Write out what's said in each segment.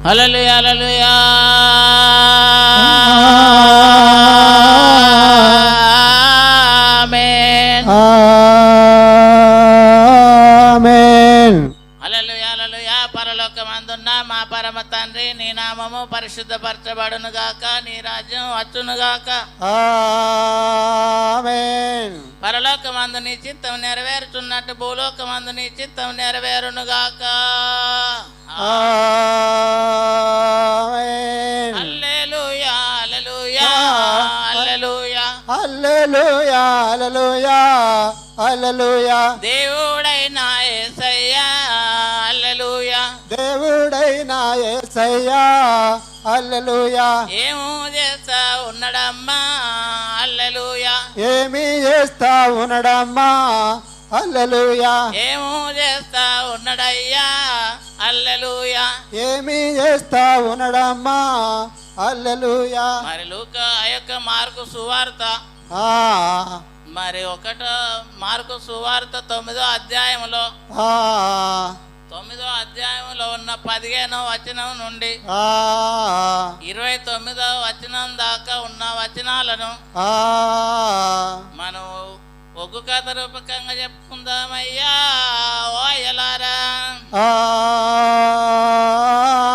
హల్లెలూయా హల్లెలూయా ఆమేన్ ఆమేన్. హల్లెలూయా హల్లెలూయా. పరలోకమందున్న మా పరమ తండ్రి, నీ నామము పరిశుద్ధపరచబడును గాక, నీ రాజ్యం వచ్చును గాక. ఆమేన్. పరలోకమందు నీ చిత్తం నెరవేరుచున్నట్టు భూలోకమందు నీ చిత్తం నెరవేరును గాక. ఆమేన్. హల్లెలూయా హల్లెలూయా హల్లెలూయా. హల్లెలూయా హల్లెలూయా హల్లెలూయా. దేవుడైనా యేసయ్యా హల్లెలూయా. దేవుడైనా యేసయ్యా హల్లెలూయా. ఏమో చేస్తా ఉన్నాడమ్మా హల్లెలూయా. ఏమి చేస్తా ఉన్నాడమ్మా హల్లెలూయా. ఏమో చేస్తా ఉన్నాడయ్యా హల్లెలూయా. ఏమి చేస్తా ఉన్నాడమ్మా హల్లెలూయా. మరి లూకా ఆ యొక్క మార్కు సువార్త మరి 1 మార్కు సువార్త 9వ అధ్యాయంలో 9వ అధ్యాయంలో ఉన్న 15వ వచనం నుండి 29వ వచనం దాకా ఉన్న వచనాలను మనం ఒగ్గు కథ రూపకంగా చెప్పుకుందామయ్యా ఓ అయ్యలారా.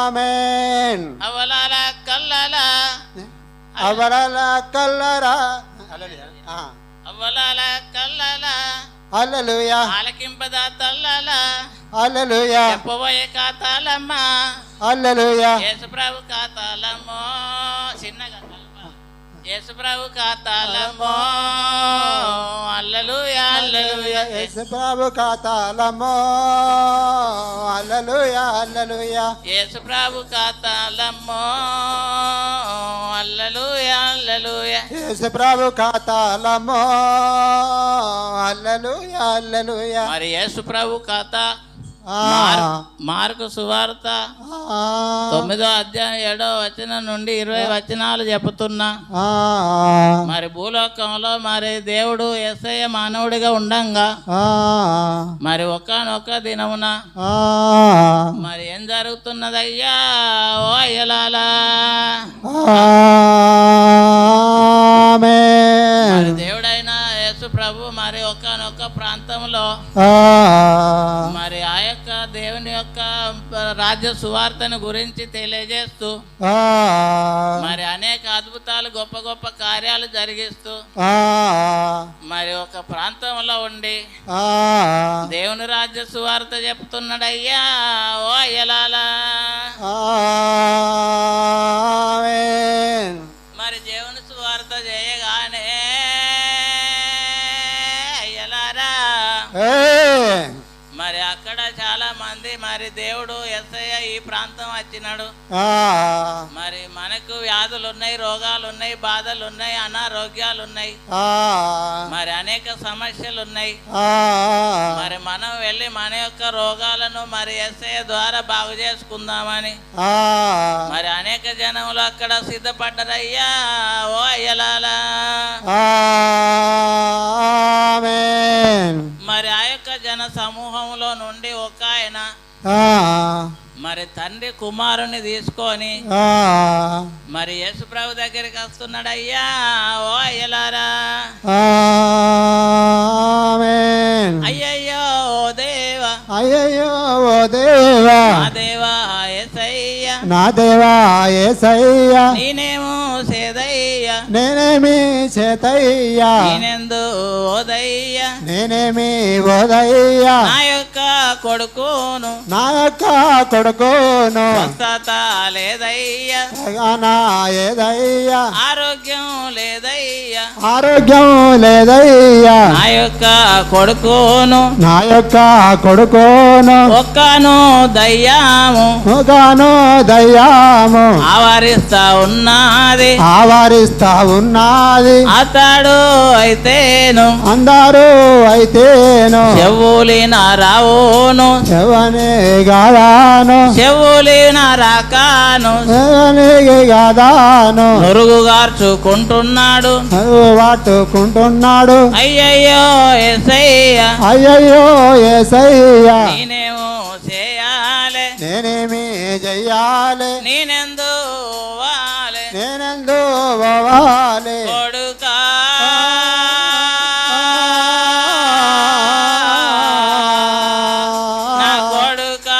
ఆమేన్. అవలాల కల్లలా అవలాల కల్లరా అవలాల కల్లలా హల్లెలూయా. ఆలకింపదా తల్లలా హల్లెలూయా. చెప్పబోయే ఖాతాలమ్మా హల్లెలూయా. యేసుప్రభు ఖాతాలమ్మో చిన్నగా యేసుప్రభు ఖాతాలమ్మో హల్లెలూయా హల్లెలూయా. యేసుప్రభు ఖాతాలమ్మో హల్లెలూయా హల్లెలూయా. యేసుప్రభు ఖాతాలమ్మో హల్లెలూయా హల్లెలూయా. యేసుప్రభు ఖాతాలమ్మో హల్లెలూయా హల్లెలూయా. మరి యేసుప్రభు ఖాతా మార్కు సువార్త 9వ అధ్యాయం 7వ వచనం నుండి 20 వచనాలు చెబుతున్నా. మరి భూలోకంలో మరి దేవుడు యేసయ్య మానవుడిగా ఉండంగా మరి ఒకానొక దినమున మరి ఏం జరుగుతున్నదయ్యా ఓ అయ్యలాలా. మరి దేవుడైన యేసు ప్రభు మరి ఒకానొక ప్రాంతంలో మరి ఆ యొక్క దేవుని యొక్క రాజ్య సువార్తను గురించి తెలియజేస్తూ మరి అనేక అద్భుతాలు గొప్ప గొప్ప కార్యాలు జరిగిస్తూ మరి ఒక ప్రాంతంలో ఉండి దేవుని రాజ్య సువార్త చెప్తున్నాడయ్యా ఓ అయ్యలాలా. మరి దేవుని సువార్త చేయగానే అయ్యలారా మరి అక్కడ చాలా మంది మరి దేవుడు యేసయ్య ఈ ప్రాంతం వచ్చినాడు. మరి మనకు వ్యాధులు ఉన్నాయి, రోగాలు ఉన్నాయి, బాధలు ఉన్నాయి, అనారోగ్యాలు ఉన్నాయి, మరి అనేక సమస్యలు ఉన్నాయి. మరి మనం వెళ్ళి మన యొక్క రోగాలను మరి యేసయ్య ద్వారా బాగు చేసుకుందామని మరి అనేక జనములు అక్కడ సిద్ధపడ్డారయ్యా ఓ అయ్యలాలా. మరి ఆ యొక్క జన సమూహంలో నుండి ఒక ఆయన మరి తండ్రి కుమారుని తీసుకొని మరి యేసు ప్రభు దగ్గరికి వస్తున్నాడు. అయ్యా ఓ అయ్యలారా. అయ్యయ్యో ఓ దేవా, అయ్యయ్యో ఓ దేవా, నా దేవా యేసయ్య, నా దేవా యేసయ్య, నేనేమో సేదయ్యా, నేనేమి చేతయ్యా, నేనెందు ఓదయ్యా, నేనేమి ఓదయ్యా, నా యొక్క కొడుకును, నా యొక్క కొడుకును స్వస్థత లేదయ్యా, ఏదయ్యా, ఆరోగ్యం లేదయ్యా, ఆరోగ్యం లేదయ్యా, నా యొక్క కొడుకును, నా యొక్క కొడుకును ఒక్కను దయ్యాము, ఒక్కను దయ్యాము ఆవరిస్తా ఉన్నది, ఆవరిస్తా ఉన్నది, అతడు అయితేను, అందరూ అయితేను, చెవులిన రావును, ఎవని గాదాను, చెవులిన రాకాను, ఎవని గాదాను, నురుగు గార్చుకుంటున్నాడు, వాటుకుంటున్నాడు. అయ్యయ్యో యేసయ్య, అయ్యయ్యో యేసయ్య, నేనేమో చేయాలి, నేనేమి చెయ్యాలి, వాలి నేనెందు వాలి నేనెందు వాలి కొడుకా నా కొడుకా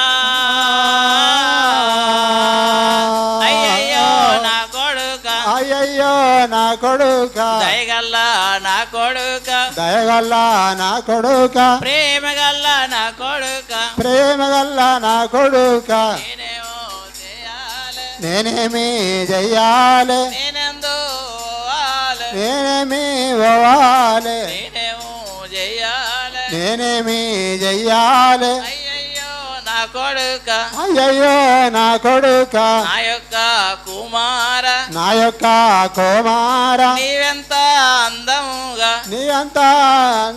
అయ్యయ్యో నా కొడుకా అయ్యయ్యో నా కొడుక దయగల్ల నా కొడుక దయగల్ల నా కొడుక ప్రేమగల్ల నా కొడుక ప్రేమగల్ల నా కొడుక నేనేమో చేయాలి నేనేమి చెయ్యాలి నేనెందు వాలి నేనేమి పోవాలి నేనేమో చెయ్యాలి నేనేమి చెయ్యాలి అయ్యయ్యో నా కొడుక అయ్యయ్యో నా కొడుక నా యొక్క కుమార నా యొక్క కుమార నీవెంత అందముగా నీ అంతా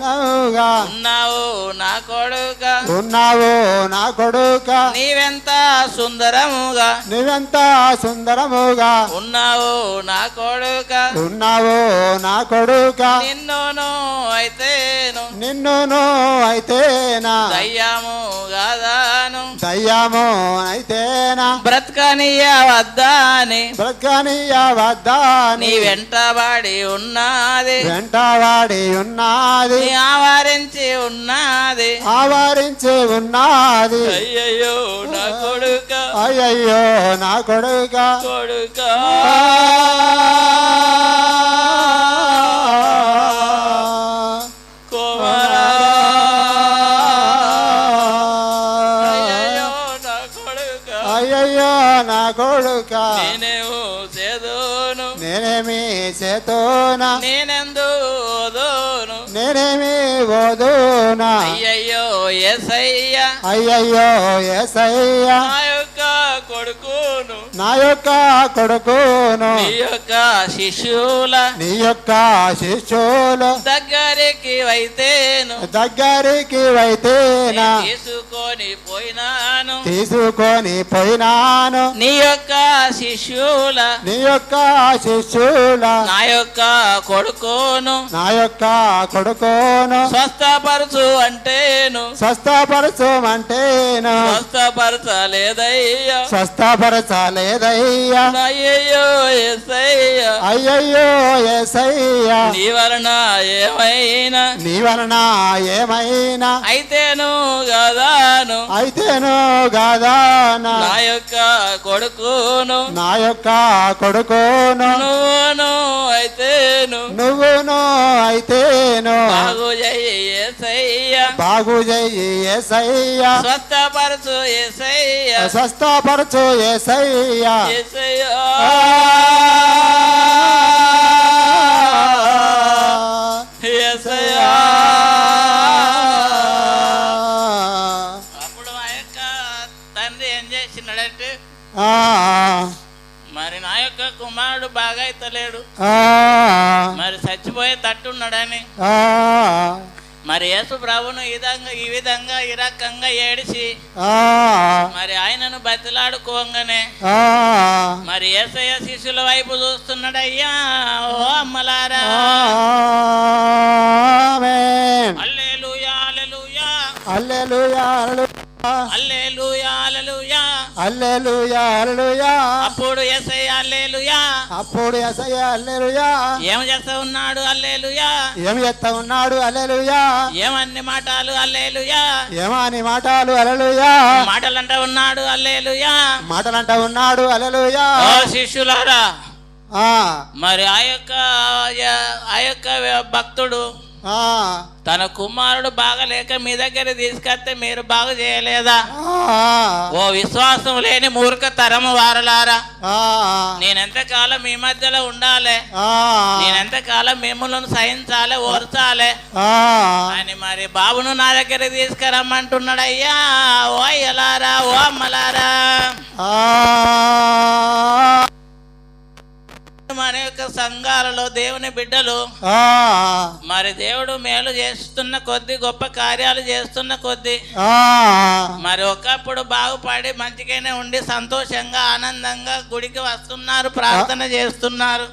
నవ్వుగా ఉన్నావు నా కొడుక ఉన్నావు నా కొడుక నీవెంత సుందరముగా నువ్వెంత సుందరముగా ఉన్నావు నా కొడుక ఉన్నావు నా కొడుక నిన్నును అయితేను నిన్నును అయితేనా దయ్యము గదాను దయ్యము అయితేనా బ్రతకనియ వద్దాని బ్రతకనియ వద్దా నీ వెంటబడి ఉన్నది వెంటవాడి ఉన్నది నీ ఆవరించి ఉన్నది ఆవరించి ఉన్నది అయ్యయ్యో నా కొడుక అయ్యయ్యో నా కొడుక కొడుక కుమారా అయ్యయ్యో నా కొడుక అయ్యయ్యో నా కొడుక నేనేమో చేదోను నేనేమి చేతోనా నేనెందు ఓదోను నేనేమి పోదునా అయ్యయ్యో యేసయ్య అయ్యయ్యో ఏసయ్య నా యొక్క కొడుకును నా యొక్క కొడుకును నీ యొక్క శిశువుల నీ యొక్క శిష్యులు దగ్గరికి వైతేను దగ్గరికి వైతేనా తీసుకొని పోయినాను తీసుకొని పోయినాను నీ యొక్క శిశువుల నీ యొక్క శిష్యుల నా యొక్క కొడుకును నా యొక్క కొడుకును స్వస్థపరచు అంటేను స్వస్థపరచమంటేను స్వస్థపరచలేదయ్యా స్వస్థపరచలేదయ్యా అయ్యయ్యో యేసయ్య అయ్యయ్యో ఏసయ్యా నీ వలన ఏమైనా నీ వలన ఏమైనా అయితేను గదాను అయితేను గాదానా నా యొక్క కొడుకును నా యొక్క కొడుకును నువ్వును అయితేను నువ్వును అయితేను బాగు చెయ్యి యేసయ్య బాగు చెయ్యి ఏసయ్యా స్వస్థపరచు యేసయ్య స్వస్థపరచు ఏసయ్యా యేసయ్య యేసయ్య అప్పుడు ఆ యొక్క తండ్రి ఏం చేసినాడంటే మరి నా యొక్క కుమారుడు బాగా అయితలేడు మరి చచ్చిపోయే తట్టున్నాడని మరి యేసు ప్రభును ఈ విధంగా ఈ రకంగా ఏడిసి మరి ఆయనను బతిలాడుకోగానే మరి యేసయ్య శిష్యుల వైపు చూస్తున్నాడు. అయ్యా ఓ అమ్మలారా హల్లెలూయా హల్లెలూయా హల్లెలూయా హల్లెలూయా హల్లెలూయా హల్లెలూయా హల్లెలూయా అప్పుడు యేసయ్య హల్లెలూయా అప్పుడు యేసయ్య హల్లెలూయా ఏం చేస్తా ఉన్నాడు హల్లెలూయా ఏం చేస్తా ఉన్నాడు హల్లెలూయా ఏమన్ని మాటలు హల్లెలూయా ఏమని మాటలు హల్లెలూయా మాటలంటా ఉన్నాడు హల్లెలూయా మాటలంటా ఉన్నాడు హల్లెలూయా ఓ శిష్యులారా ఆ మరి ఆ యొక్క భక్తుడు తన కుమారుడు బాగలేక మీ దగ్గర తీసుకొస్తే మీరు బాగు చేయలేదా? ఓ విశ్వాసం లేని మూర్ఖ తరము వారలారా, నేనెంతకాలం మీ మధ్యలో ఉండాలి, నేనెంతకాలం మిమ్మల్ని సహించాలి, ఓర్చాలి అని మరి బాబును నా దగ్గర తీసుకురమ్మంటున్నాడు. అయ్యా ఓ అయ్యలారా, ఓ అమ్మలారా, మన యొక్క సంఘాలలో దేవుని బిడ్డలు మరి దేవుడు మేలు చేస్తున్న కొద్ది, గొప్ప కార్యాలు చేస్తున్న కొద్ది మరి ఒకప్పుడు బాగుపడి మంచిగానే ఉండి సంతోషంగా ఆనందంగా గుడికి వస్తున్నారు, ప్రార్థన చేస్తున్నారు.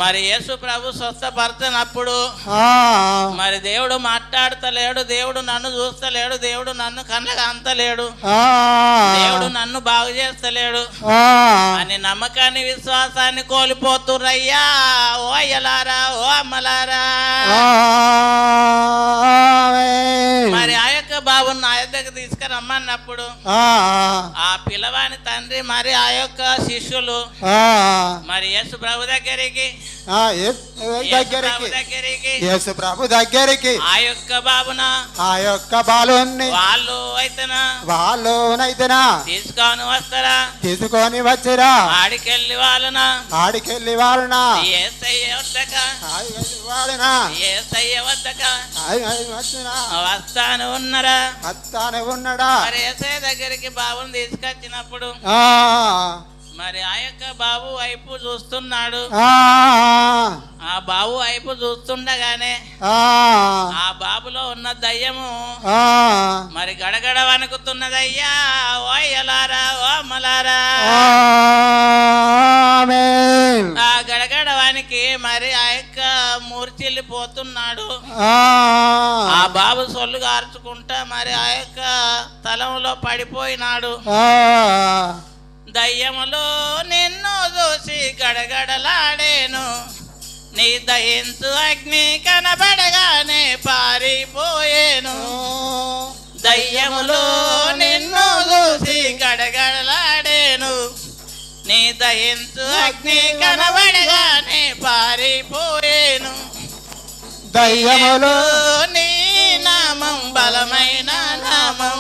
మరి యేసు ప్రభు స్వస్థపరచనప్పుడు మరి దేవుడు మాట్లాడతలేడు, దేవుడు నన్ను చూస్తలేడు, దేవుడు నన్ను కళ్ళగా అంతలేడు, దేవుడు నన్ను బాగు చేస్తలేడు అని నమ్మకాన్ని విశ్వాసాన్ని కోల్పోతుర్రయ్యా. ఓ అయ్యలారా, ఓ అమ్మలారా. మరి ఆ యొక్క బాబుని నా యొద్దకు తీసుకురమ్మన్నప్పుడు ఆ పిల్లవాని తండ్రి మరి ఆ యొక్క శిష్యులు మరి యేసు ప్రభు దగ్గరికి యేసు ప్రభు దగ్గరికి ఆ యొక్క బాబున ఆ యొక్క బాలుని వాళ్ళునైతేనా తీసుకొని వస్తారా, తీసుకొని వచ్చిరా, ఆడికెళ్ళి వాళ్ళన యేసయ్య వద్దక వస్తాను ఉన్నాడా. మరి యేసయ్య దగ్గరికి బాబుని తీసుకొచ్చినప్పుడు మరి ఆ యొక్క బాబు వైపు చూస్తున్నాడు. ఆ బాబు వైపు చూస్తుండగానే ఆ బాబులో ఉన్న దయ్యము మరి గడగడ వణుకుతున్నదయ్యా. ఓ అయ్యలారా, ఓ అమ్మలారా. ఆ గడగడవానికి మరి ఆ యొక్క మూర్చిల్లిపోతున్నాడు. ఆ బాబు సొల్లు గార్చుకుంటా మరి ఆ యొక్క తలంలో పడిపోయినాడు. దయ్యములో నిన్ను చూసి గడగడలాడేను, నీ దయించు అగ్ని కనబడగానే పారిపోయేను. దయ్యములో నిన్ను చూసి గడగడలాడేను, నీ దయించు అగ్ని కనబడగానే పారిపోయేను. దయ్యములో నీ నామం బలమైన నామం,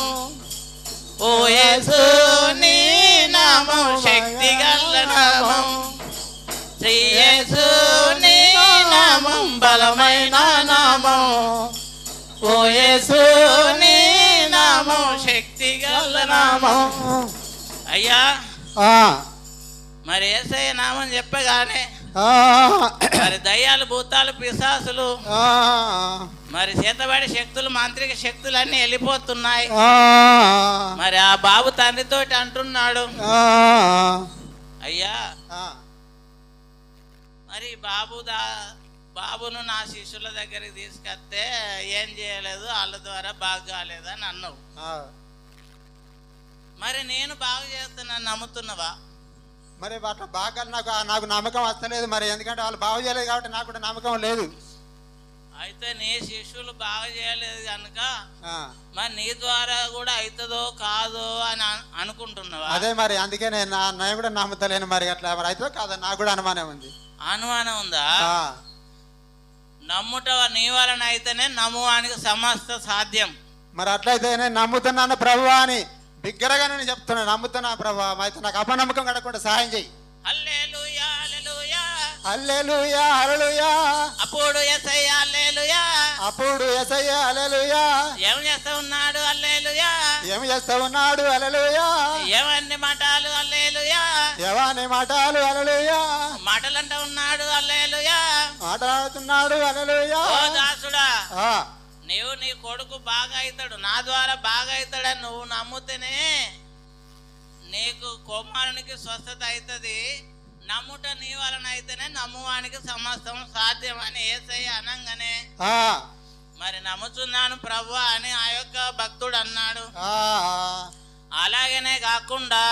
ఓ యేసు నీ నామం శక్తి గల నామం, శ్రీ యేసు నీ నామం బలమైన నామం, ఓ యేసు నీ నామం శక్తి గల నామం. అయ్యా మరి యేసయ్య నామం చెప్పగానే మరి దయ్యాలు, భూతాలు, పిశాసులు మరి చేతబడి శక్తులు, మాంత్రిక శక్తులు అన్ని వెళ్ళిపోతున్నాయి. మరి ఆ బాబు తండ్రితోటి అంటున్నాడు, అయ్యా మరి బాబును నా శిష్యుల దగ్గరికి తీసుకొస్తే ఏం చేయలేదు, వాళ్ళ ద్వారా బాగు కాలేదని అన్నావు. మరి నేను బాగు చేస్తున్నాను నమ్ముతున్నావా? మరి అట్లా బాగా నాకు నమ్మకం వస్తలేదు. మరి ఎందుకంటే వాళ్ళు బాగు చేయలేదు కాబట్టి నాకు కూడా నమ్మకం లేదు. అయితే నీ శిష్యులు బాగా చేయలేదు కనుక మరి నీ ద్వారా కూడా అవుతుందో కాదో అని అనుకుంటున్నావా? అదే మరి అందుకే నేను కూడా నమ్ముతలేను. మరి అట్లా మరి అవుతుందో కాదో నాకు కూడా అనుమానం ఉంది. అనుమానం ఉందా? నమ్ముట నీ వలన అయితేనే నమ్మువానికి సమస్త సాధ్యం. మరి అట్లయితేనే నమ్ముతున్నాను ప్రభు అని బిగ్గరగా నేను చెప్తున్నా, నమ్ముతున్నా ప్రభు. అయితే నాకు అపనమ్మకం కడకుండా సహాయం చెయ్యి. హల్లెలూయా, హల్లెలూయా, హల్లెలూయా, హల్లెలూయా. అప్పుడు యేసయ్య హల్లెలూయా, అప్పుడు యేసయ్య హల్లెలూయా. ఏం చేస్తా ఉన్నాడు? హల్లెలూయా. ఏం చేస్తా ఉన్నాడు? హల్లెలూయా. ఏవన్నీ మాటలు? హల్లెలూయా. ఏవన్నీ మాటలు? హల్లెలూయా. మాటలంటా ఉన్నాడు? హల్లెలూయా. మాట్లాడుతున్నాడు? హల్లెలూయా. ఓ దాసుడా, నీవు నీ కొడుకు బాగా అవుతాడు, నా ద్వారా బాగా అవుతాడని నువ్వు నమ్ముతేనే నీకు కుమారునికి స్వస్థత అవుతుంది. నమ్ముట నీ వలన అయితేనే నమ్మువానికి సమస్తం సాధ్యం అని యేసయ్య అనంగానే మరి నమ్ముతున్నాను ప్రభు అని ఆ యొక్క భక్తుడు అన్నాడు. అలాగనే కాకుండా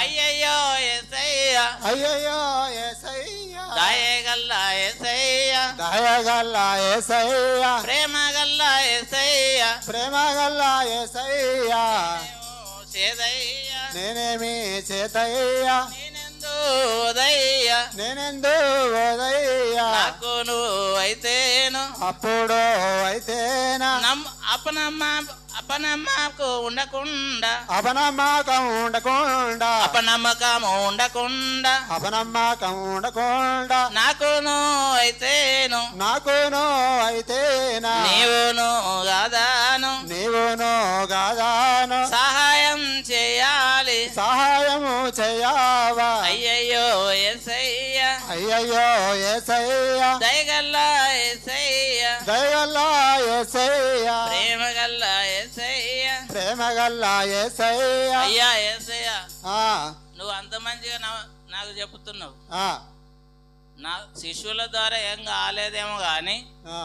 అయ్యయ్యో యేసయ్య, అయ్యయ్యో యేసయ్య, దయగల్ల యేసయ్య, దయగల్ల యేసయ్య, ప్రేమగల్ల యేసయ్య, ప్రేమగల్ల యేసయ్య, చేదయ్య నేనేమి చేతయ్య, నేనెందు ఓదయ్య, నేనెందు ఓదయ్య, నాకు నువ్వు అయితేను, అప్పుడు అయితేనా, అపనమ్మకం ఉండకుండా, అపనమ్మకం ఉండకుండా, అపనమ్మకం ఉండకుండా, అపనమ్మకం ఉండకుండా, నాకును అయితేను, నాకును అయితేనా, నీవును గాదాను, నీవును గాదాను, సహాయం చేయాలి, సహాయము చేయావా. అయ్యయ్యో యేసయ్య, అయ్యయ్యో యేసయ్య దయగల్ల యేసయ్య దయగల్ల యేసయ్య ప్రేమగల్ల యేసయ్య ప్రేమగల్ల యేసయ్య అయ్యా యేసయ్య ఆ నువ్వు అంత మంచిగా నాకు చెప్తున్నావు. ఆ నా శిష్యుల ద్వారా ఏం కాలేదేమో కానీ ఆ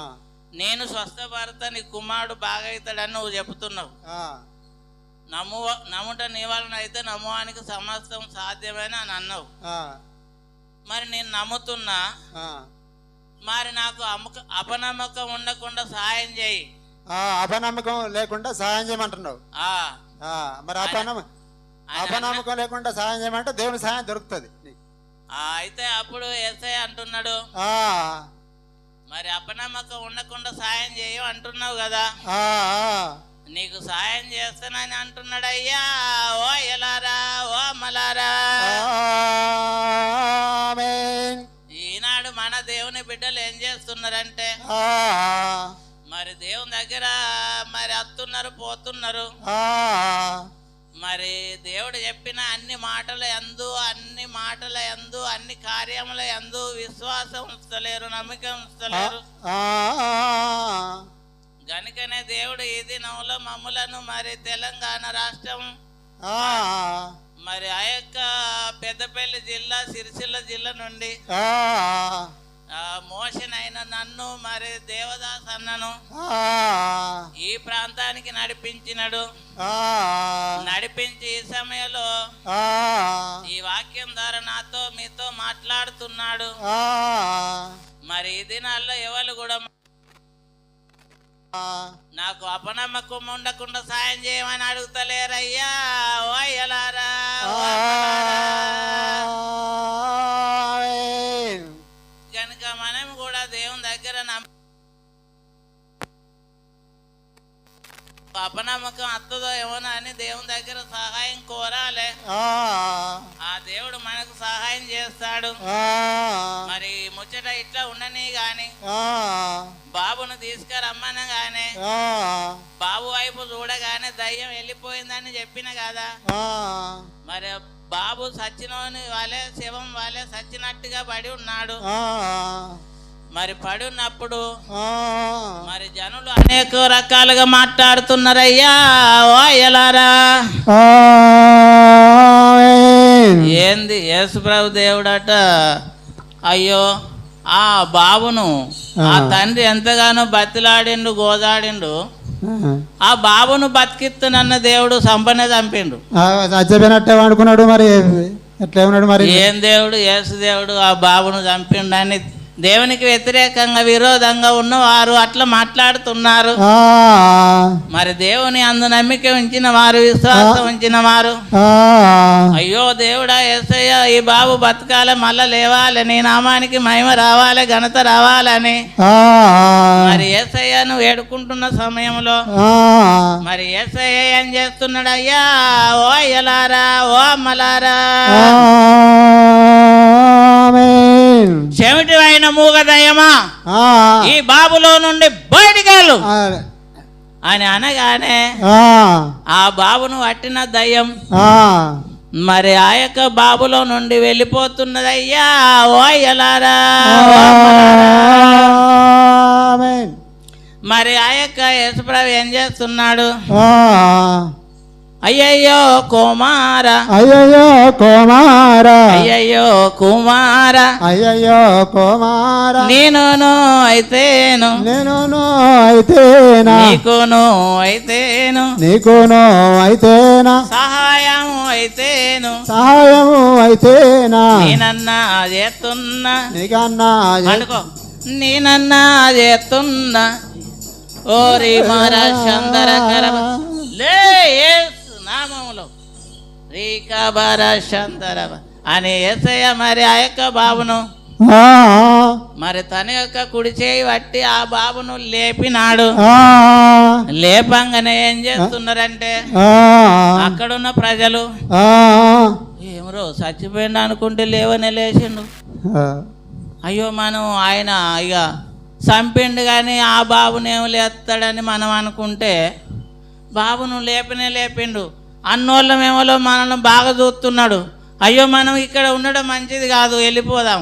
నేను స్వస్థపడతా, నీ కుమారుడు బాగా అవుతాడని నువ్వు చెప్తున్నావు. ఆ నమ్ముట నీ వలన అయితే నమ్మువానికి సమస్తం సాధ్యమైన అని అన్నావు. మరి నేను నమ్ముతున్నా, మరి నాకు అపనమ్మకం ఉండకుండా సహాయం చేయి. అపనమ్మకం లేకుండా సహాయం చేయమంటున్నావు. మరి అపనమ్మకం లేకుండా సహాయం చేయమంటే దేవుని సహాయం దొరుకుతుంది. అయితే అప్పుడు యేసయ్య అంటున్నాడు, మరి అపనమ్మకం ఉండకుండా సాయం చేయం అంటున్నావు కదా, నీకు సాయం చేస్తానని అంటున్నాడు. అయ్యా ఓ ఎలారా ఓ మలారా, ఈనాడు మన దేవుని బిడ్డలు ఏం చేస్తున్నారంటే మరి దేవుని దగ్గర మరి వస్తున్నారు పోతున్నారు, మరి దేవుడు చెప్పిన అన్ని మాటల యందు అన్ని కార్యముల యందు విశ్వాసం ఉంచలేరు, నమ్మకం ఉంచలేరు. గనుకనే దేవుడు ఈ దినంలో మమ్ములను మరి తెలంగాణ రాష్ట్రం మరి ఆ యొక్క పెద్దపల్లి జిల్లా సిరిసిల్ల జిల్లా నుండి మోషన్ అయిన నన్ను మరి దేవదాస్ అన్నను ఈ ప్రాంతానికి నడిపించినడు. నడిపించి ఈ సమయంలో ఈ వాక్యం ద్వారా నాతో మీతో మాట్లాడుతున్నాడు. మరి ఈ దినాల్లో ఎవరు కూడా నాకు అపనమ్మకం ఉండకుండా సాయం చేయమని అడుగుతలేరయ్యా ఓ ఎలారా. కనుక మనం కూడా దేవుని దగ్గర అపనమ్మకం అత్తదో ఏమోనా అని దేవుని దగ్గర సహాయం కోరాలి. ఆ దేవుడు మనకు సహాయం చేస్తాడు. మరి ముచ్చట ఇట్లా ఉండని గాని బాబును తీసుకురమ్మని గానే బాబు వైపు చూడగానే దయ్యం వెళ్ళిపోయిందని చెప్పిన కదా, మరి బాబు సచ్చినోని వాళ్ళే శవం వాళ్ళే సచ్చినట్టుగా పడి ఉన్నాడు. మరి పడి ఉన్నప్పుడు మరి జనులు అనేక రకాలుగా మాట్లాడుతున్నారయ్యా ఓ ఎలారా. ఏంది యేసుప్రభు దేవుడట, అయ్యో ఆ బాబును ఆ తండ్రి ఎంతగానో బతిలాడిండు గోదాడిండు, ఆ బాబును బతికిస్తున్న దేవుడు సంపనే చంపిండు. చచ్చిపోయినట్టే అనుకున్నాడు. మరి ఎట్లా ఉన్నాడు? మరి ఏం దేవుడు? యేసు దేవుడు ఆ బాబును చంపిండు అని దేవునికి వ్యతిరేకంగా విరోధంగా ఉన్నవారు అట్లా మాట్లాడుతున్నారు. మరి దేవుని అందు నమ్మిక ఉంచిన వారు, విశ్వాసం ఉంచిన వారు, అయ్యో దేవుడా యేసయ్య ఈ బాబు బతకాలి, మళ్ళా లేవాలి, నీ నామానికి మహిమ రావాలి, ఘనత రావాలని మరి యేసయ్యను వేడుకుంటున్న సమయంలో మరి యేసయ్య ఏం చేస్తున్నాడు? అయ్యా ఓ ఎలారా ఓ మలారా, చెమిటివైన మూగదయ్యమా ఈ బాబులో నుండి బయటికెళ్ళు అని అనగానే ఆ బాబును పట్టిన దయ్యం మరి ఆ యొక్క బాబులో నుండి వెళ్ళిపోతున్నదయ్యా ఓ ఎలారా. మరి ఆ యొక్క యేసుప్రభు ఏం చేస్తున్నాడు? అయ్యయ్యో కుమార అయ్యయ్యో కుమార అయ్యయ్యో కుమార అయ్యయ్యో కుమార, నేనును అయితేను అయితేనా నీకును అయితేను నీకును అయితేనా సహాయము అయితేనా నేనన్నా చేస్తున్నా నీకన్నా అనుకో నేనన్నా చేస్తున్నా ఓరి మర చందరకర లే నామములో రీకబర చందరవ అని యేసయ్య మరి ఆ యొక్క బాబును మరి తన యొక్క కుడి చేయి పట్టి ఆ బాబును లేపినాడు. లేపంగానే ఏం చేస్తున్నారంటే అక్కడున్న ప్రజలు ఏమరో చచ్చిపోయిండు అనుకుంటే లేవనే లేచిండు. అయ్యో మనం ఆయన ఇక చంపిండు కానీ ఆ బాబునేమో లేస్తాడని మనం అనుకుంటే బాబును లేపిండు. అన్నోళ్ళమేమో మనల్ని బాగా చూస్తున్నాడు. అయ్యో మనం ఇక్కడ ఉండడం మంచిది కాదు, వెళ్ళిపోదాం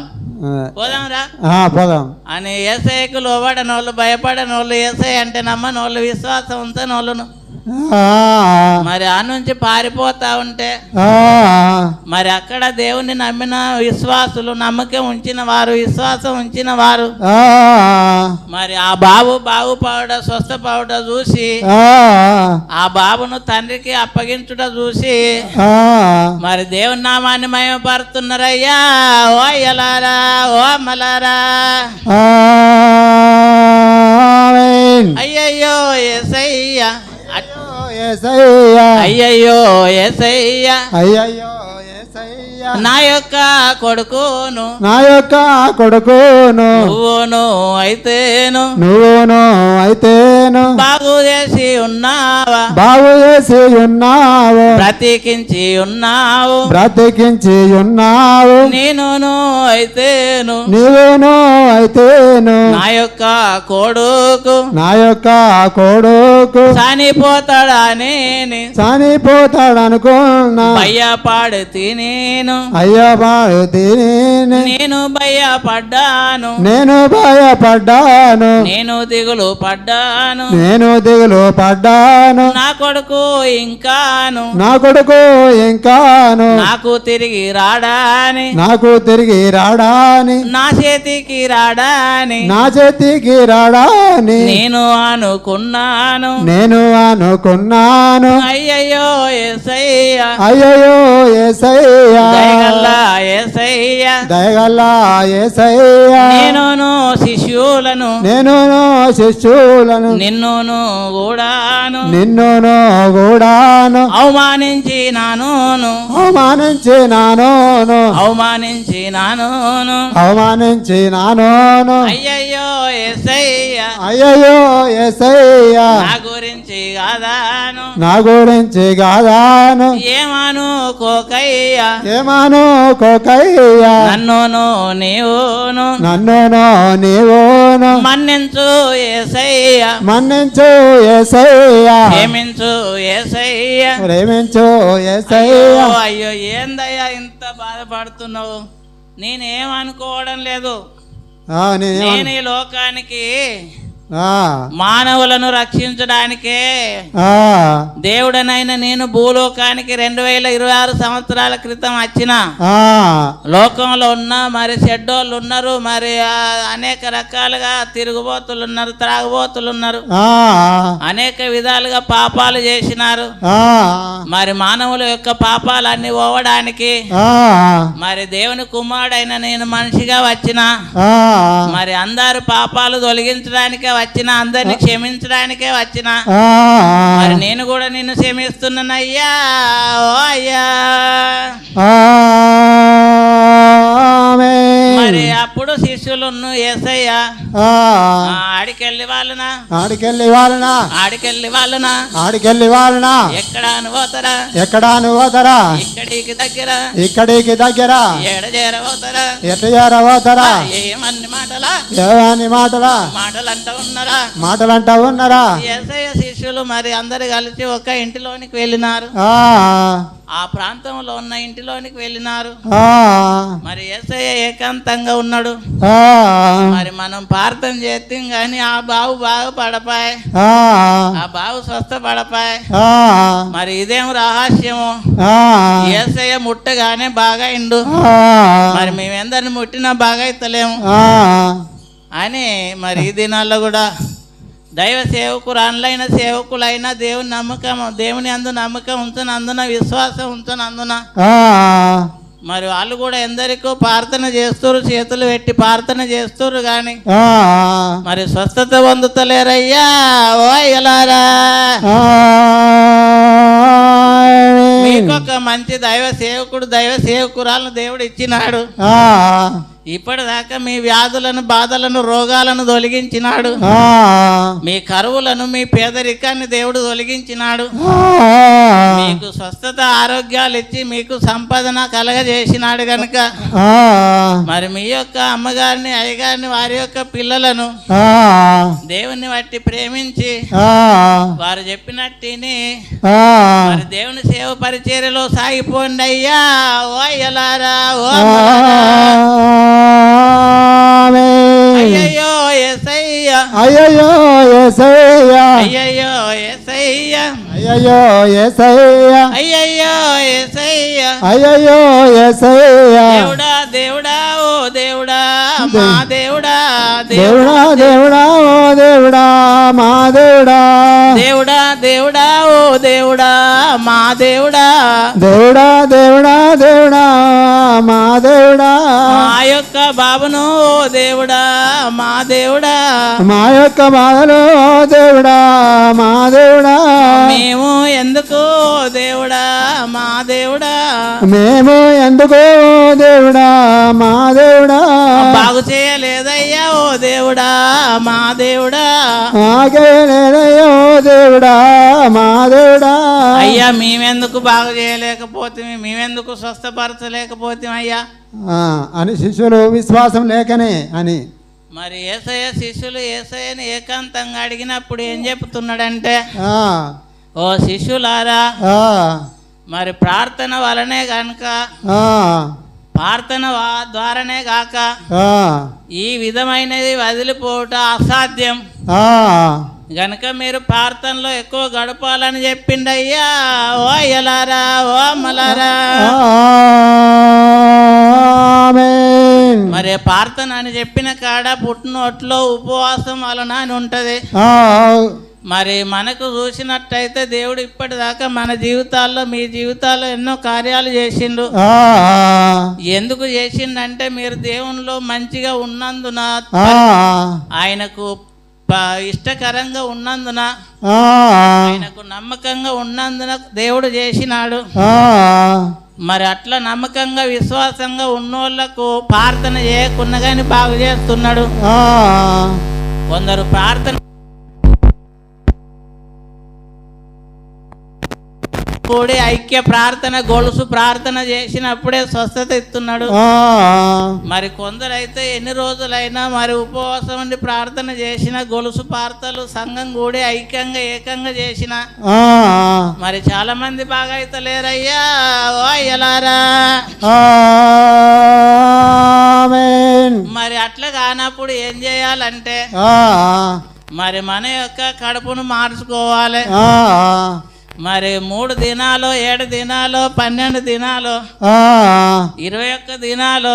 పోదాంరా పోదాం అని యేసయ్యకు లోబడనోళ్ళు భయపడనోళ్ళు యేసయ్య అంటే నమ్మనోళ్ళు విశ్వాసం ఉంచనోళ్ళును మరి ఆ నుంచి పారిపోతా ఉంటే మరి అక్కడ దేవుని నమ్మిన విశ్వాసులు నమ్మకం ఉంచిన వారు విశ్వాసం ఉంచిన వారు మరి ఆ బాగుపడ స్వస్థపడ చూసి ఆ బాబును తండ్రికి అప్పగించుట చూసి మరి దేవుని నామాన్ని మహిమపరుస్తున్నారయ్యా ఓ అయ్యలారా ఓ అమ్మలారా అయ్యయ్యో యేసయ్య అయ్యయ్యో యేసయ్య అయ్యయ్యో నా యొక్క కొడుకును నువ్వును అయితేను బాగు చేసి ఉన్నావు బ్రతికించి ఉన్నావు నేనును అయితేను నా యొక్క కొడుకు చనిపోతాడనుకున్నా భయపడితే నేను భయపడ్డాను నేను దిగులు పడ్డాను నా కొడుకు ఇంకాను నాకు తిరిగి రాడాని నా చేతికి రాడాని నేను అనుకున్నాను అయ్యయ్యో యేసయ్య దయగల్లా యేసయ్య నేనును శిష్యులను నిన్నును కూడాను అవమానించినాను అయ్యయ్యో యేసయ్య నా గురించి కాదాను ఏమనుకోకయ్యా నన్నును నీవును మన్నించు యేసయ్య ప్రేమించు యేసయ్య అయ్యో ఏందయ్యా ఇంత బాధపడుతున్నావు నేనేమనుకోవడం లేదు నేను ఈ లోకానికి మానవులను రక్షించడానికే దేవుడనైనా నేను భూలోకానికి 2026 సంవత్సరాల క్రితం వచ్చిన లోకంలో ఉన్న మరి చెడ్డోళ్ళు ఉన్నారు మరి అనేక రకాలుగా తిరుగుబోతులు ఉన్నారు త్రాగుబోతులు ఉన్నారు అనేక విధాలుగా పాపాలు చేసినారు మరి మానవుల యొక్క పాపాలన్నీ పోవడానికి మరి దేవుని కుమారుడైన నేను మనిషిగా వచ్చిన మరి అందరు పాపాలు తొలగించడానికే వచ్చిన అందరిని క్షమించడానికే వచ్చిన మరి నేను కూడా నిన్ను క్షమిస్తున్నానయ్యా ఓ అయ్యా మరి అప్పుడు శిష్యులు యేసయ్య ఆడికెళ్ళి వాళ్ళనా ఎక్కడ అనుపోతారా ఇక్కడికి దగ్గర ఎడ చేరబోతారా ఏమన్ని మాటలంటా ఉన్నారా యేసయ్య శిష్యులు మరి అందరు కలిసి ఒక ఇంటిలోనికి వెళ్ళినారు ఆ ప్రాంతంలో ఉన్న ఇంటిలోనికి వెళ్ళినారు మరి యేసయ్య ఏకాంతంగా ఉన్నాడు మరి మనం ప్రార్థన చేస్తాం గాని ఆ బావు బాగా పడపాయ్ ఆ బావు స్వస్థపడపాయ్ మరి ఇదేం రహస్యము యేసయ్య ముట్టగానే బాగా ఇండు మరి మేమెందరిని ముట్టినా బాగా ఇస్తలేము అని మరి ఈ దినాల్లో కూడా దైవ సేవకురాన్లైన సేవకులైన దేవుని అందు నమ్మకం ఉంచనందున విశ్వాసం ఉంచనందున మరి వాళ్ళు కూడా ఎందరికో ప్రార్థన చేస్తారు చేతులు పెట్టి ప్రార్థన చేస్తారు గాని మరి స్వస్థత పొందుతలేరయ్యా ఓ అయ్యలారా మీకొక మంచి దైవ సేవకురాలను దేవుడు ఇచ్చినాడు ఇప్పటిదాకా మీ వ్యాధులను బాధలను రోగాలను తొలగించినాడు మీ కరువులను మీ పేదరికాన్ని దేవుడు తొలగించినాడు మీకు స్వస్థత ఆరోగ్యాలు ఇచ్చి మీకు సంపదన కలగజేసినాడు గనుక మరి మీ యొక్క అమ్మగారిని అయ్యగారిని వారి యొక్క పిల్లలను దేవుని బట్టి ప్రేమించి వారు చెప్పినట్టుని మరి దేవుని సేవ పరిచర్యలో సాగిపోండి అయ్యా ఓ అయ్యలారా ఓ అయ్యయ్యో యేసయ్య అయ్యయ్యో యేసయ్య అయ్యయ్యో యేసయ్య అయ్యయ్యో యేసయ్య అయ్యయ్యో యేసయ్య దేవుడా దేవుడా ఓ దేవుడా మా దేవుడా దేవుడా దేవుడా ఓ దేవుడా మా దేవుడా దేవుడా దేవుడా ఓ దేవుడా మా దేవుడా దేవుడా దేవుడా దేవుడా మా దేవుడా మా యొక్క బాబును ఓ దేవుడా మా దేవుడా మా యొక్క బాధలు ఓ దేవుడా మా దేవుడా మేము ఎందుకు ఓ దేవుడా మా దేవుడా మేము ఎందుకు ఓ దేవుడా మా దేవుడా బాగు చేయలేదయ్యా ఓ దేవుడా మా దేవుడా మాకే లేదయ్యో దేవుడా మా దేవుడా అయ్యా మేమెందుకు బాగు చేయలేకపోతే మేమెందుకు స్వస్థపరచలేకపోతే అయ్యా అని శిష్యులు విశ్వాసం లేకనే అని మరి యేసయ్య శిష్యులు యేసయ్యని ఏకాంతంగా అడిగినప్పుడు ఏం చెప్తున్నాడంటే ఓ శిష్యులారా మరి ప్రార్థన వలనే కనుక ప్రార్థన ద్వారానే కాక ఈ విధమైనది వదిలిపోవట అసాధ్యం గనక మీరు ప్రార్థనలో ఎక్కువ గడపాలని చెప్పిండయ్యా ఓ అయ్యలారా ఓ అమ్మలారా మరి ప్రార్థన అని చెప్పిన కాడ పుట్టినోట్లో ఉపవాసం వలన అని ఉంటది మరి మనకు చూసినట్టయితే దేవుడు ఇప్పటిదాకా మన జీవితాల్లో మీ జీవితాల్లో ఎన్నో కార్యాలు చేసిండు ఎందుకు చేసిండంటే మీరు దేవునిలో మంచిగా ఉన్నందున ఆయనకు ఇష్టకరంగా ఉన్నందున ఆయనకు నమ్మకంగా ఉన్నందున దేవుడు చేసినాడు మరి అట్లా నమ్మకంగా విశ్వాసంగా ఉన్నోళ్లకు ప్రార్థన చేయకున్నా కానీ బాగు చేస్తున్నాడు కొందరు ప్రార్థన కూడి ఐక్య ప్రార్థన గొలుసు ప్రార్థన చేసినప్పుడే స్వస్థత ఇస్తున్నాడు మరి కొందరైతే ఎన్ని రోజులైనా మరి ఉపవాసం ఉండి ప్రార్థన చేసిన గొలుసు ప్రార్థనలు సంఘం కూడి ఐక్యంగా ఏకంగా చేసిన మరి చాలా మంది బాగా అయితే లేరయ్యా ఓ అయ్యలారా మరి అట్లా కానప్పుడు ఏం చేయాలంటే మరి మన యొక్క కడుపును మార్చుకోవాలి మరి 3 దినాలు 7 దినాలు 12 దినాలు 21 దినాలు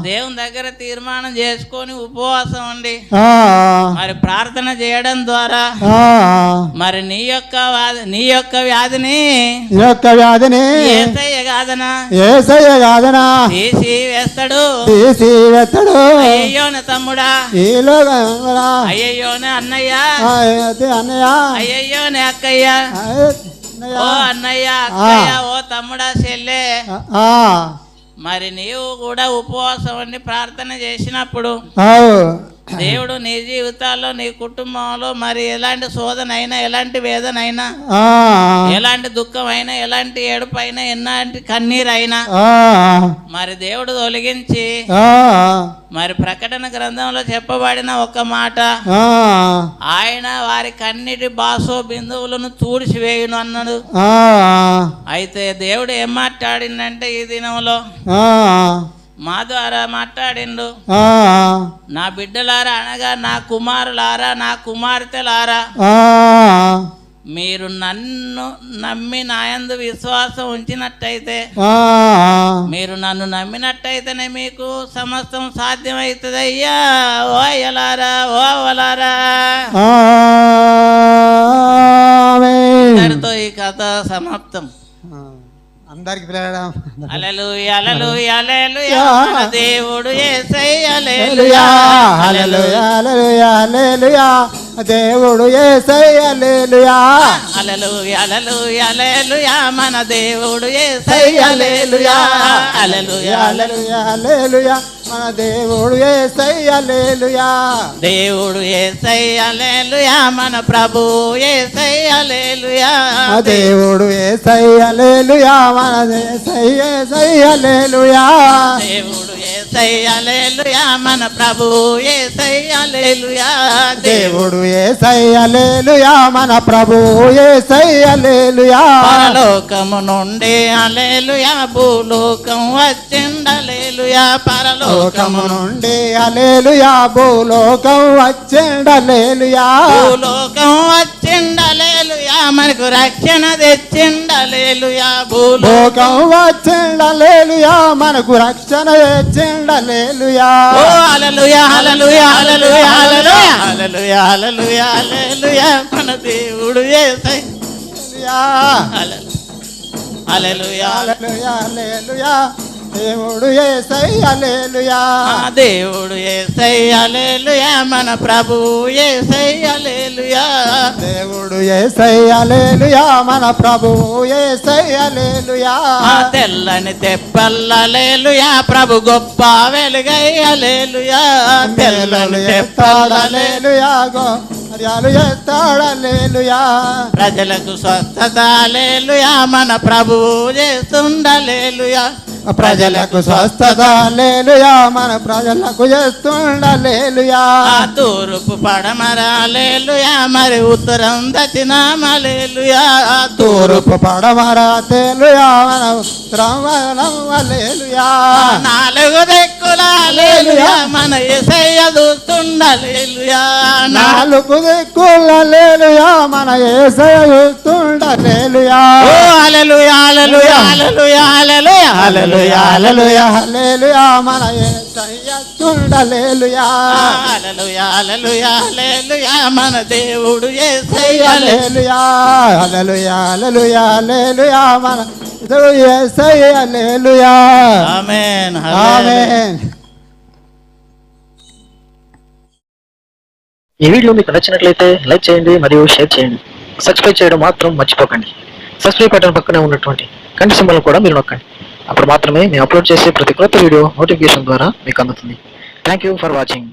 దేవుని దగ్గర తీర్మానం చేసుకొని ఉపవాసం ఉండి మరి ప్రార్థన చేయడం ద్వారా మరి నీ యొక్క వ్యాధిని యేసయ్య కాదనా తీసి వేస్తాడు అయ్యయ్యోన తమ్ముడా అయ్యయ్యోన అన్నయ్య అయ్యయ్యోన అక్కయ్య ఓ అన్నయ్య అక్కయ్య ఓ తమ్ముడా చెల్లె మరి నీవు కూడా ఉపవాసం అని ప్రార్థన చేసినప్పుడు దేవుడు నీ జీవితాల్లో నీ కుటుంబంలో మరి ఎలాంటి శోధన అయినా ఎలాంటి వేదన అయినా ఎలాంటి దుఃఖం అయినా ఎలాంటి ఏడుపు అయినా ఎలాంటి కన్నీరు అయినా మరి దేవుడు తొలగించి మరి ప్రకటన గ్రంథంలో చెప్పబడిన ఒక మాట ఆయన వారి కన్నిటి బాసో బిందువులను తుడిచివేయును అన్నాడు అయితే దేవుడు ఏం మాట్లాడిందంటే ఈ దినంలో మా ద్వారా మాట్లాడిండు నా బిడ్డలారా అనగా నా కుమారులారా నా కుమార్తెలారా మీరు నన్ను నమ్మి నాయందు విశ్వాసం ఉంచినట్టయితే మీరు నన్ను నమ్మినట్టయితేనే మీకు సమస్తం సాధ్యమవుతుంది అయ్యా ఓ అయ్యలారా ఓ అవలారా అందరితో ఈ కథ సమాప్తం అందరికి పిలవడం హల్లెలూయా హల్లెలూయా హల్లెలూయా మన దేవుడు యేసయ్య హల్లెలూయా హల్లెలూయా హల్లెలూయా హల్లెలూయా దేవుడు యేసయ్య హల్లెలూయా హల్లెలూయా హల్లెలూయా హల్లెలూయా మన దేవుడు యేసయ్య హల్లెలూయా హల్లెలూయా హల్లెలూయా హల్లెలూయా మన దేవుడు యేసయ్య హల్లెలూయా దేవుడు యేసయ్య హల్లెలూయా మన ప్రభు యేసయ్య హల్లెలూయా దేవుడు యేసయ్య హల్లెలూయా మన యేసయ్య హల్లెలూయా దేవుడు యేసయ్య హల్లెలూయా మన ప్రభువు యేసయ్య హల్లెలూయా దేవుడు యేసయ్య హల్లెలూయా మన ప్రభువు యేసయ్య హల్లెలూయా పరలోకము నుండి హల్లెలూయా భూలోకం వచ్చిండు హల్లెలూయా పరలోకము నుండి హల్లెలూయా భూలోకం వచ్చిండు హల్లెలూయా భూలోకం వచ్చిండు హల్లెలూయా మనకు రక్షణ తెచ్చిండు హల్లెలూయా భూలోకం వచ్చిండు హల్లెలూయా మనకు రక్షణ తెచ్చిండు హల్లెలూయా ఓ హల్లెలూయా హల్లెలూయా హల్లెలూయా హల్లెలూయా హల్లెలూయా హల్లెలూయా మన దేవుడు యేసయ్య హల్లెలూయా హల్లెలూయా హల్లెలూయా దేవుడు యేసయ్య హల్లెలూయా దేవుడు యేసయ్య హల్లెలూయా మన ప్రభువు యేసయ్య హల్లెలూయా దేవుడు యేసయ్య హల్లెలూయా మన ప్రభువు యేసయ్య హల్లెలూయా తెల్లని తెప్పల్ల హల్లెలూయా ప్రభు గొప్ప వెలుగయ్య హల్లెలూయా తెల్లని తెప్పల్ల హల్లెలూయా కార్యాలు చేస్తాడు హల్లెలూయా ప్రజలకు స్వస్థత హల్లెలూయా మన ప్రభువు చేస్తుండు హల్లెలూయా ప్రజలకు స్వస్థత హల్లెలూయా మన ప్రజలకు చేస్తుండు హల్లెలూయా తూర్పు పడమర హల్లెలూయా మరి ఉత్తరం దక్షిణం హల్లెలూయా తూర్పు పడమర హల్లెలూయా మన ఉత్తరం హల్లెలూయా నాలుగు దిక్కుల హల్లెలూయా మన యేసయ్య చూస్తుండు హల్లెలూయా నాలుగు దిక్కుల హల్లెలూయా మన యేసయ్య చూస్తుండు హల్లెలూయా ఓ హల్లెలూయా హల్లెలూయా హల్లెలూయా హల్లెలూయా హల్లెలూయా హల్లెలూయా హల్లెలూయా మన యేసయ్య చూస్తుండు హల్లెలూయా హల్లెలూయా హల్లెలూయా హల్లెలూయా మన దేవుడు యేసయ్య హల్లెలూయా హల్లెలూయా హల్లెలూయా హల్లెలూయా మన దేవుడు యేసయ్య హల్లెలూయా ఆమేన్ ఆమేన్. ఈ వీడియో మీకు నచ్చినట్లయితే లైక్ చేయండి మరియు షేర్ చేయండి. సబ్స్క్రైబ్ చేయడం మాత్రం మర్చిపోకండి. సబ్స్క్రైబ్ బటన్ పక్కనే ఉన్నటువంటి గంట సింబల్ కూడా మీరు నొక్కండి. అప్పుడు మాత్రమే మేము అప్లోడ్ చేసే ప్రతి కొత్త వీడియో నోటిఫికేషన్ ద్వారా మీకు అందుతుంది. Thank you for watching.